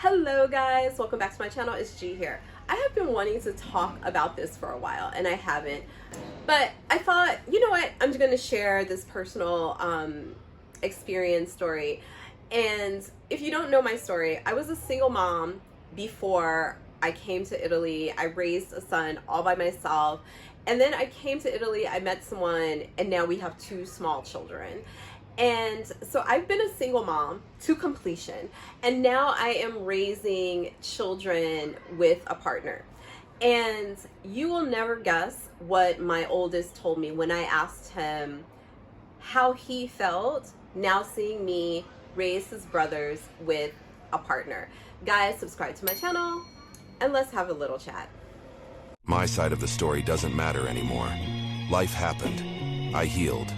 Hello guys, welcome back to my channel. It's G here. I have been wanting to talk about this for a while and I haven't, but I thought, you know what, I'm going to share this personal experience story. And if you don't know my story, I was a single mom before I came to Italy. I raised a son all by myself, and then I came to Italy, I met someone, and now we have two small children. And so I've been a single mom to completion, and now I am raising children with a partner. And you will never guess what my oldest told me when I asked him how he felt now seeing me raise his brothers with a partner. Guys, subscribe to my channel and let's have a little chat. My side of the story doesn't matter anymore. Life happened. I healed.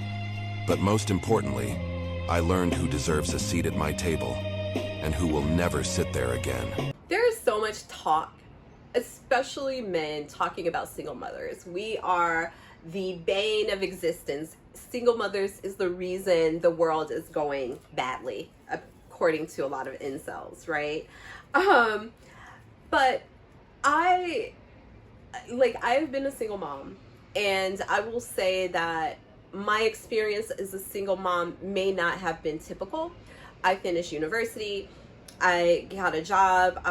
But most importantly, I learned who deserves a seat at my table and who will never sit there again. There is so much talk, especially men, talking about single mothers. We are the bane of existence. Single mothers is the reason the world is going badly, according to a lot of incels, right? But I've been a single mom, and I will say that my experience as a single mom may not have been typical. I finished university. I got a job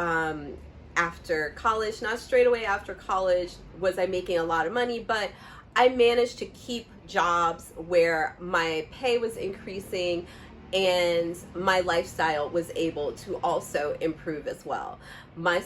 after college, not straight away after college was I making a lot of money, but I managed to keep jobs where my pay was increasing and my lifestyle was able to also improve as well. My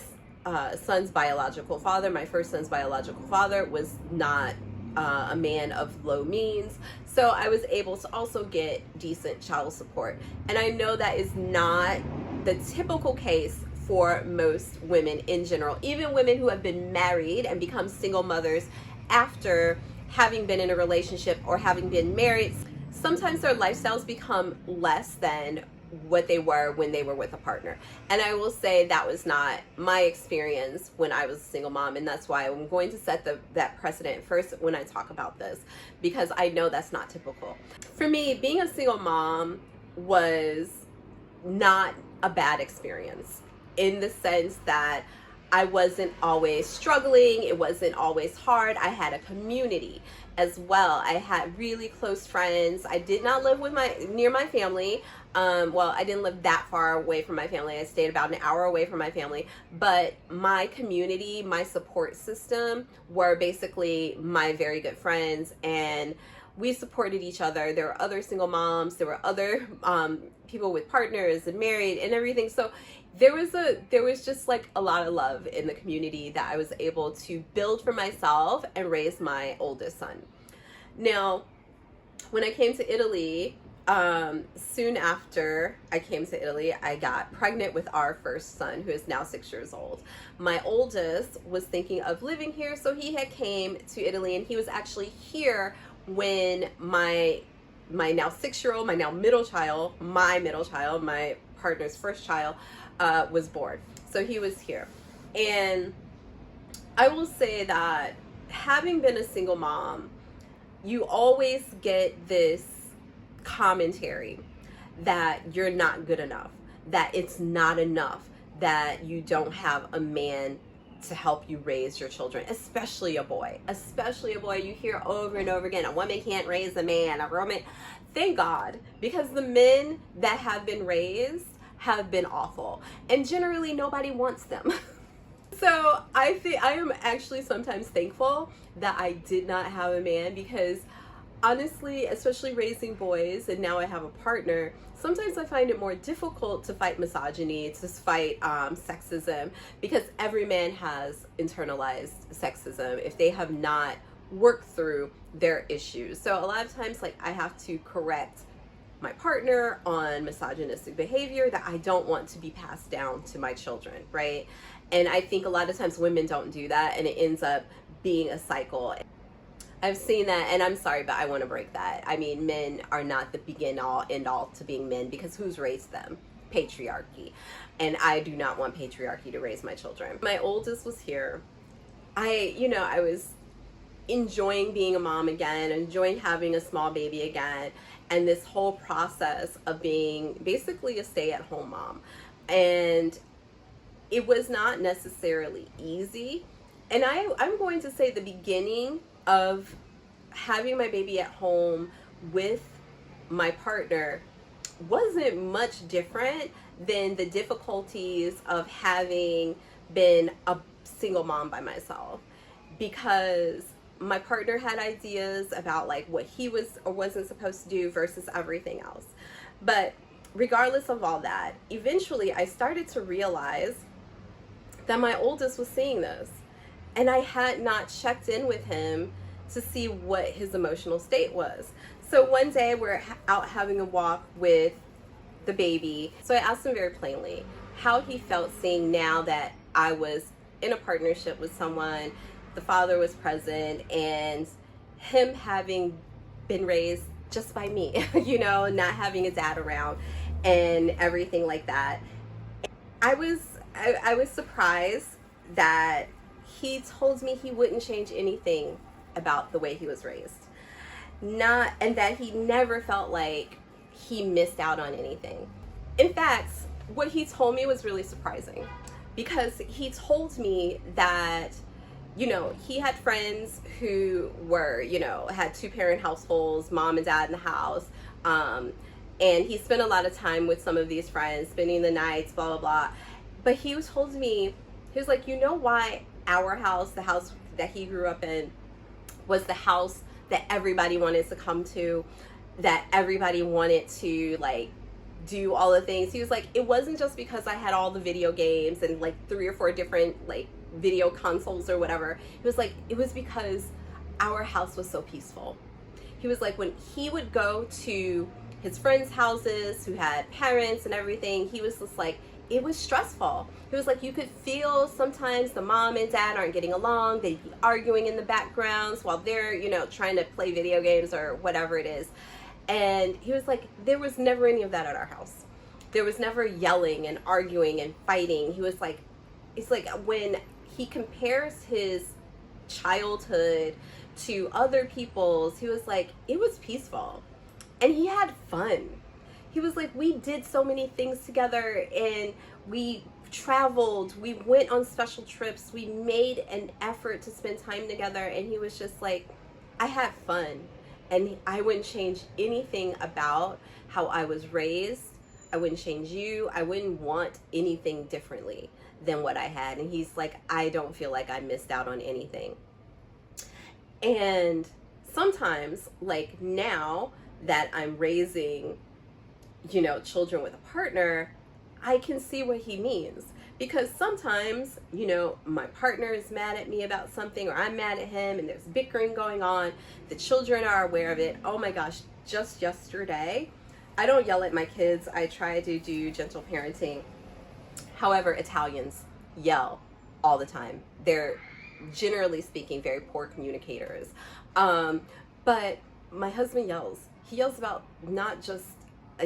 son's biological father, my first son's biological father, was not a man of low means, so I was able to also get decent child support. And I know that is not the typical case for most women in general, even women who have been married and become single mothers after having been in a relationship or having been married. Sometimes their lifestyles become less than what they were when they were with a partner. And I will say that was not my experience when I was a single mom, and that's why I'm going to set that precedent first when I talk about this, because I know that's not typical. For me, being a single mom was not a bad experience in the sense that I wasn't always struggling. It wasn't always hard. I had a community as well. I had really close friends. I did not live with near my family. Well, I didn't live that far away from my family. I stayed about an hour away from my family, but my community, my support system were basically my very good friends, and we supported each other. There were other single moms. There were other people with partners and married and everything. So there was just like a lot of love in the community that I was able to build for myself and raise my oldest son. Now, when I came to Italy, soon after I came to Italy, I got pregnant with our first son, who is now 6 years old. My oldest was thinking of living here, so he had came to Italy, and he was actually here when my now 6-year-old, my now middle child, my partner's first child, was born. So he was here. And I will say that having been a single mom, you always get this commentary that you're not good enough, that it's not enough, that you don't have a man to help you raise your children, especially a boy. You hear over and over again, a woman can't raise a man, a woman. Thank God, because the men that have been raised have been awful, and generally nobody wants them. So I think I am actually sometimes thankful that I did not have a man, because honestly, especially raising boys, and now I have a partner, sometimes I find it more difficult to fight misogyny, to fight sexism, because every man has internalized sexism if they have not worked through their issues. So a lot of times, like, I have to correct my partner on misogynistic behavior that I don't want to be passed down to my children, right? And I think a lot of times women don't do that, and it ends up being a cycle. I've seen that, and I'm sorry, but I want to break that. I mean, men are not the begin all end all to being men, because who's raised them? Patriarchy. And I do not want patriarchy to raise my children. My oldest was here. I was enjoying being a mom again, enjoying having a small baby again, and this whole process of being basically a stay-at-home mom. And it was not necessarily easy. And I'm going to say the beginning of having my baby at home with my partner wasn't much different than the difficulties of having been a single mom by myself, because my partner had ideas about like what he was or wasn't supposed to do versus everything else. But regardless of all that, eventually I started to realize that my oldest was seeing this, and I had not checked in with him to see what his emotional state was. So one day we're out having a walk with the baby. So I asked him very plainly how he felt seeing now that I was in a partnership with someone, the father was present, and him having been raised just by me, not having a dad around and everything like that. I was surprised that he told me he wouldn't change anything about the way he was raised. And that he never felt like he missed out on anything. In fact, what he told me was really surprising, because he told me that, he had friends who were, had two-parent households, mom and dad in the house, and he spent a lot of time with some of these friends, spending the nights, blah, blah, blah. But he told me, he was like, why our house, the house that he grew up in, was the house that everybody wanted to come to, that everybody wanted to like do all the things. He was like, it wasn't just because I had all the video games and like 3 or 4 different like video consoles or whatever. He was like, it was because our house was so peaceful. He was like, when he would go to his friends' houses who had parents and everything, he was just like, it was stressful. He was like, you could feel sometimes the mom and dad aren't getting along. They'd be arguing in the backgrounds while they're, trying to play video games or whatever it is. And he was like, there was never any of that at our house. There was never yelling and arguing and fighting. He was like, it's like when he compares his childhood to other people's, he was like, it was peaceful and he had fun. He was like, we did so many things together, and we traveled, we went on special trips, we made an effort to spend time together. And he was just like, I had fun, and I wouldn't change anything about how I was raised. I wouldn't change you. I wouldn't want anything differently than what I had. And he's like, I don't feel like I missed out on anything. And sometimes, like now that I'm raising, children with a partner, I can see what he means. Because sometimes, my partner is mad at me about something, or I'm mad at him, and there's bickering going on. The children are aware of it. Oh my gosh, just yesterday, I don't yell at my kids. I try to do gentle parenting. However, Italians yell all the time. They're, generally speaking, very poor communicators. But my husband yells. He yells about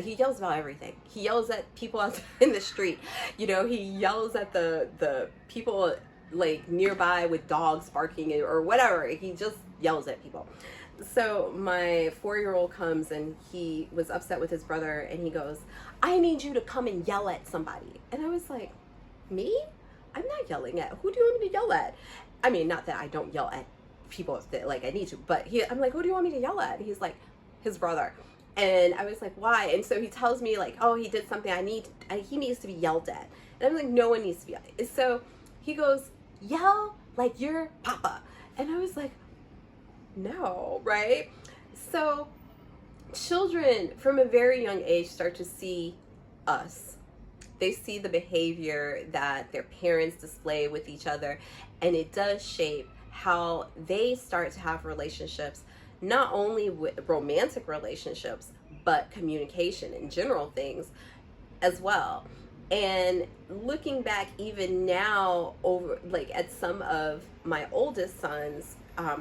he yells about everything. He yells at people out in the street. He yells at the people like nearby with dogs barking or whatever. He just yells at people. So my 4-year-old comes, and he was upset with his brother, and he goes, I need you to come and yell at somebody. And I was like, me? I'm not yelling at. Who do you want me to yell at? I mean, not that I don't yell at people that like I need to, but I'm like, who do you want me to yell at? And he's like, his brother. And I was like, why? And so he tells me like, oh, he did something he needs to be yelled at. And I'm like, no one needs to be yelled at. So he goes, yell like your papa. And I was like, no, right? So children from a very young age start to see us. They see the behavior that their parents display with each other, and it does shape how they start to have relationships, not only with romantic relationships, but communication and general things as well. And looking back even now over like at some of my oldest son's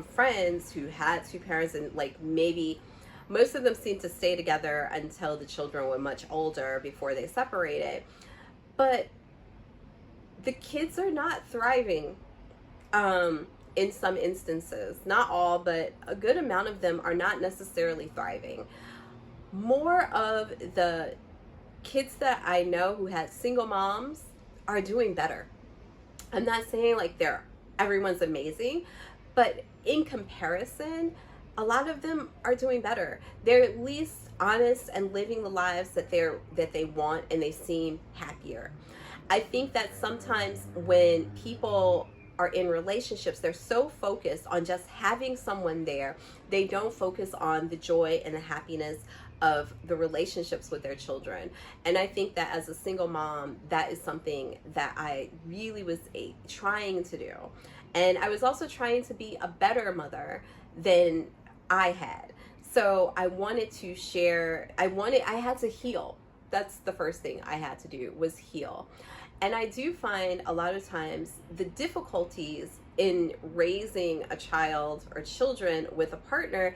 friends who had 2 parents, and like maybe most of them seemed to stay together until the children were much older before they separated. But the kids are not thriving in some instances. Not all, but a good amount of them are not necessarily thriving. More of the kids that I know who had single moms are doing better. I'm not saying like everyone's amazing, but in comparison, a lot of them are doing better. They're at least honest and living the lives that they want, and they seem happier. I think that sometimes when people are in relationships, they're so focused on just having someone there, they don't focus on the joy and the happiness of the relationships with their children. And I think that as a single mom, that is something that I really was trying to do. And I was also trying to be a better mother than I had. So I wanted to share, I had to heal. That's the first thing I had to do, was heal. And I do find a lot of times the difficulties in raising a child or children with a partner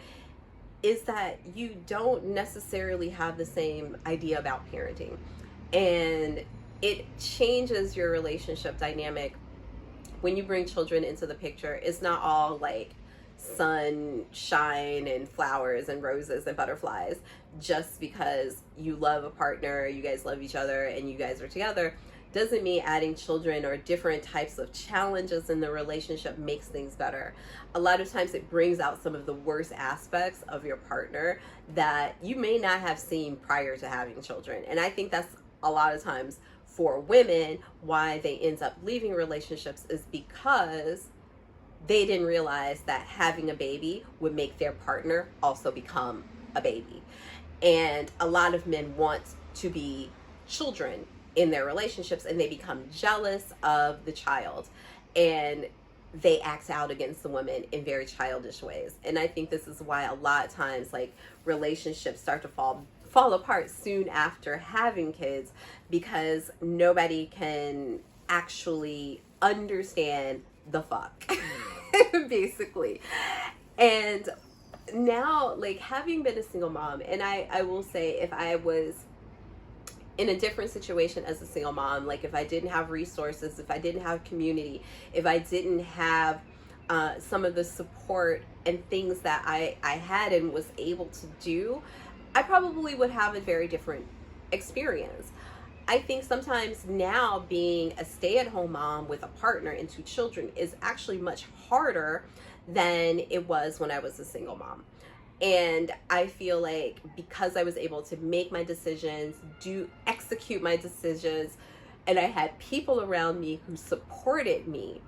is that you don't necessarily have the same idea about parenting. And it changes your relationship dynamic when you bring children into the picture. It's not all like sunshine and flowers and roses and butterflies just because you love a partner, you guys love each other, and you guys are together. Doesn't mean adding children or different types of challenges in the relationship makes things better. A lot of times it brings out some of the worst aspects of your partner that you may not have seen prior to having children. And I think that's a lot of times for women why they end up leaving relationships, is because they didn't realize that having a baby would make their partner also become a baby. And a lot of men want to be children in their relationships, and they become jealous of the child, and they act out against the woman in very childish ways. And I think this is why a lot of times like relationships start to fall apart soon after having kids, because nobody can actually understand the fuck basically. And now, like, having been a single mom, and I will say, if I was in a different situation as a single mom, like if I didn't have resources, if I didn't have community, if I didn't have some of the support and things that I had and was able to do, I probably would have a very different experience. I think sometimes now being a stay-at-home mom with a partner and 2 children is actually much harder than it was when I was a single mom. And I feel like because I was able to make my decisions, execute my decisions, and I had people around me who supported me,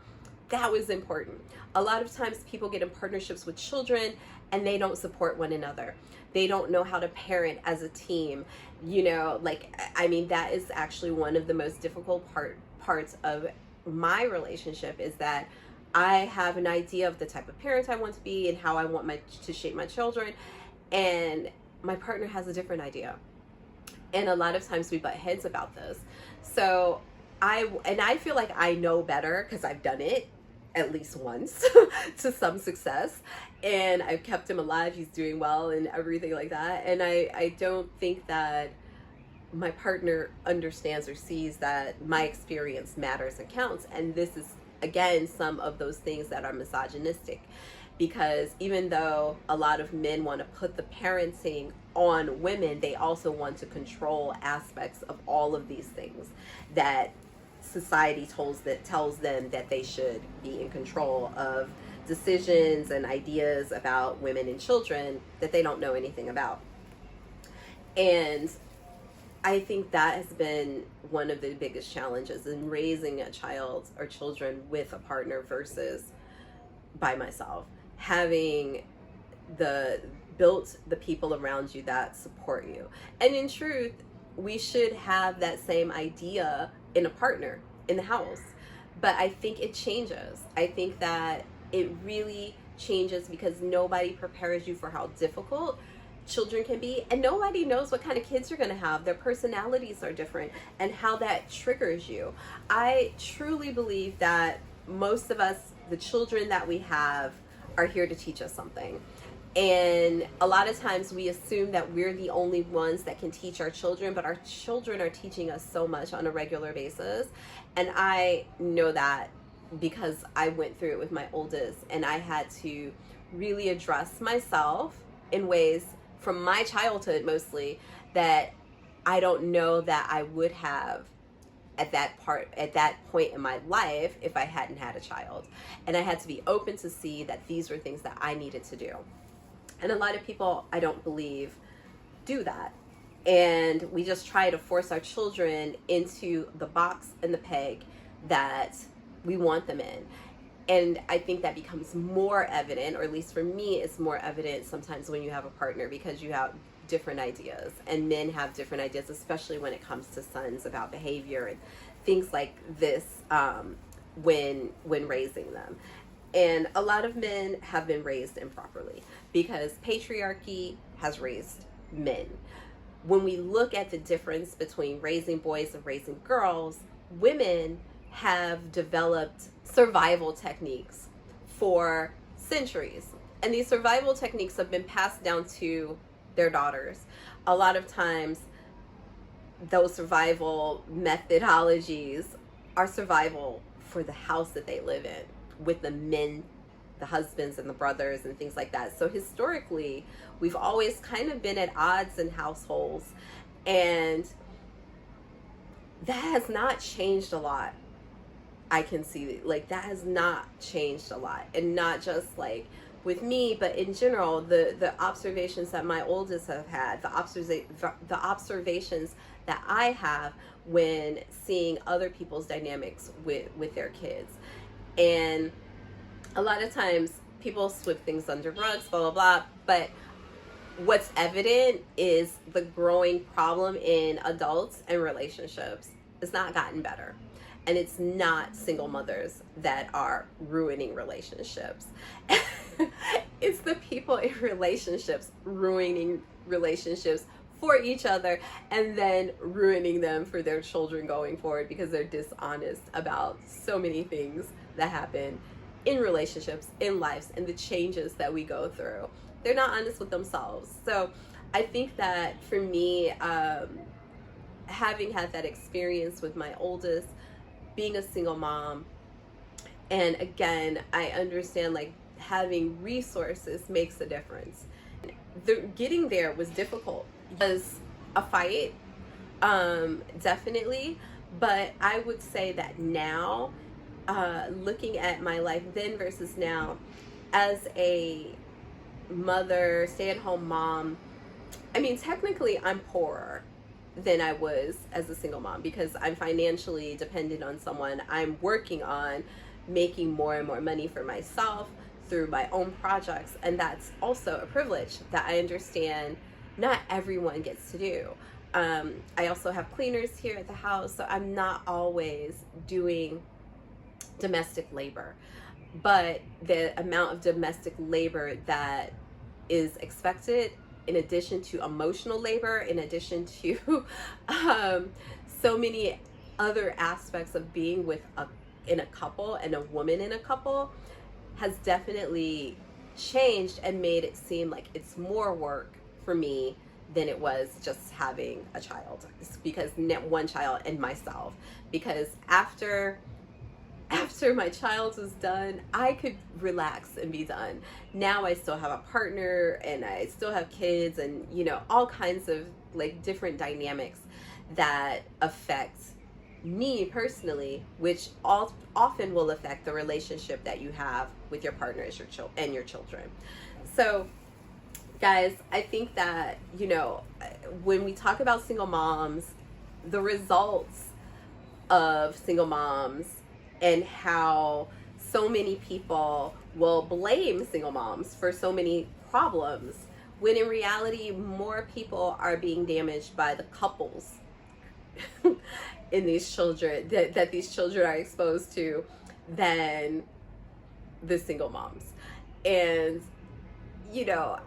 that was important. A lot of times people get in partnerships with children and they don't support one another. They don't know how to parent as a team. You know, like, I mean, that is actually one of the most difficult parts of my relationship, is that I have an idea of the type of parent I want to be and how I want to shape my children, and my partner has a different idea. And a lot of times we butt heads about this. So I feel like I know better because I've done it at least once to some success, and I've kept him alive. He's doing well and everything like that. And I don't think that my partner understands or sees that my experience matters and counts. And this is, again, some of those things that are misogynistic, because even though a lot of men want to put the parenting on women, they also want to control aspects of all of these things that society tells them that they should be in control of, decisions and ideas about women and children that they don't know anything about. And I think that has been one of the biggest challenges in raising a child or children with a partner versus by myself. Having built the people around you that support you. And in truth, we should have that same idea in a partner in the house. But I think it changes. I think that it really changes because nobody prepares you for how difficult children can be, and nobody knows what kind of kids you're going to have. Their personalities are different, and how that triggers you. I truly believe that most of us, the children that we have, are here to teach us something. And a lot of times we assume that we're the only ones that can teach our children, but our children are teaching us so much on a regular basis. And I know that because I went through it with my oldest, and I had to really address myself in ways from my childhood mostly that I don't know that I would have at that point in my life if I hadn't had a child. And I had to be open to see that these were things that I needed to do. And a lot of people, I don't believe, do that. And we just try to force our children into the box and the peg that we want them in. And I think that becomes more evident, or at least for me, it's more evident sometimes when you have a partner, because you have different ideas, and men have different ideas, especially when it comes to sons, about behavior and things like this when raising them. And a lot of men have been raised improperly because patriarchy has raised men. When we look at the difference between raising boys and raising girls, women have developed survival techniques for centuries. And these survival techniques have been passed down to their daughters. A lot of times, those survival methodologies are survival for the house that they live in, with the men, the husbands and the brothers and things like that. So historically, we've always kind of been at odds in households, and that has not changed a lot. I can see, like, that has not changed a lot, and not just like with me, but in general, the observations that my oldest have had, the observations that I have when seeing other people's dynamics with their kids. And a lot of times people sweep things under rugs, blah, blah, blah. But what's evident is the growing problem in adults and relationships. It's not gotten better. And it's not single mothers that are ruining relationships. It's the people in relationships ruining relationships for each other, and then ruining them for their children going forward, because they're dishonest about so many things that happen in relationships, in lives, and the changes that we go through. They're not honest with themselves. So I think that for me, having had that experience with my oldest, being a single mom, and again, I understand, like, having resources makes a difference. Getting there was difficult. It was a fight, definitely, but I would say that now, looking at my life then versus now, as a mother, stay-at-home mom, I mean, technically I'm poorer than I was as a single mom, because I'm financially dependent on someone. I'm working on making more and more money for myself through my own projects, and that's also a privilege that I understand not everyone gets to do. I also have cleaners here at the house, so I'm not always doing domestic labor, but the amount of domestic labor that is expected, in addition to emotional labor, in addition to so many other aspects of being in a couple and a woman in a couple, has definitely changed and made it seem like it's more work for me than it was just having a child. It's because one child and myself, because after my child was done, I could relax and be done. Now I still have a partner, and I still have kids, and, you know, all kinds of, like, different dynamics that affect me personally, which often will affect the relationship that you have with your partner and your children. So, guys, I think that, you know, when we talk about single moms, the results of single moms, and how so many people will blame single moms for so many problems, when in reality, more people are being damaged by the couples in these children that these children are exposed to than the single moms. And, you know,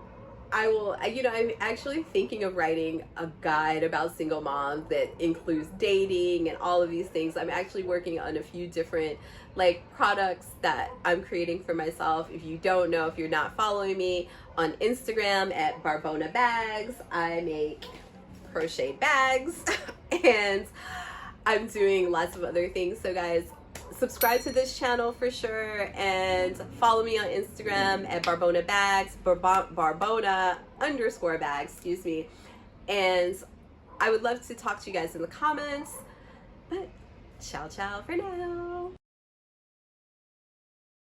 I'm actually thinking of writing a guide about single moms that includes dating and all of these things. I'm actually working on a few different, like, products that I'm creating for myself. If you don't know, if you're not following me on Instagram at Barbona Bags, I make crochet bags and I'm doing lots of other things. So guys, subscribe to this channel for sure, and follow me on Instagram at Barbona Bags, Barbona_bags, excuse me. And I would love to talk to you guys in the comments. But Ciao, ciao for now.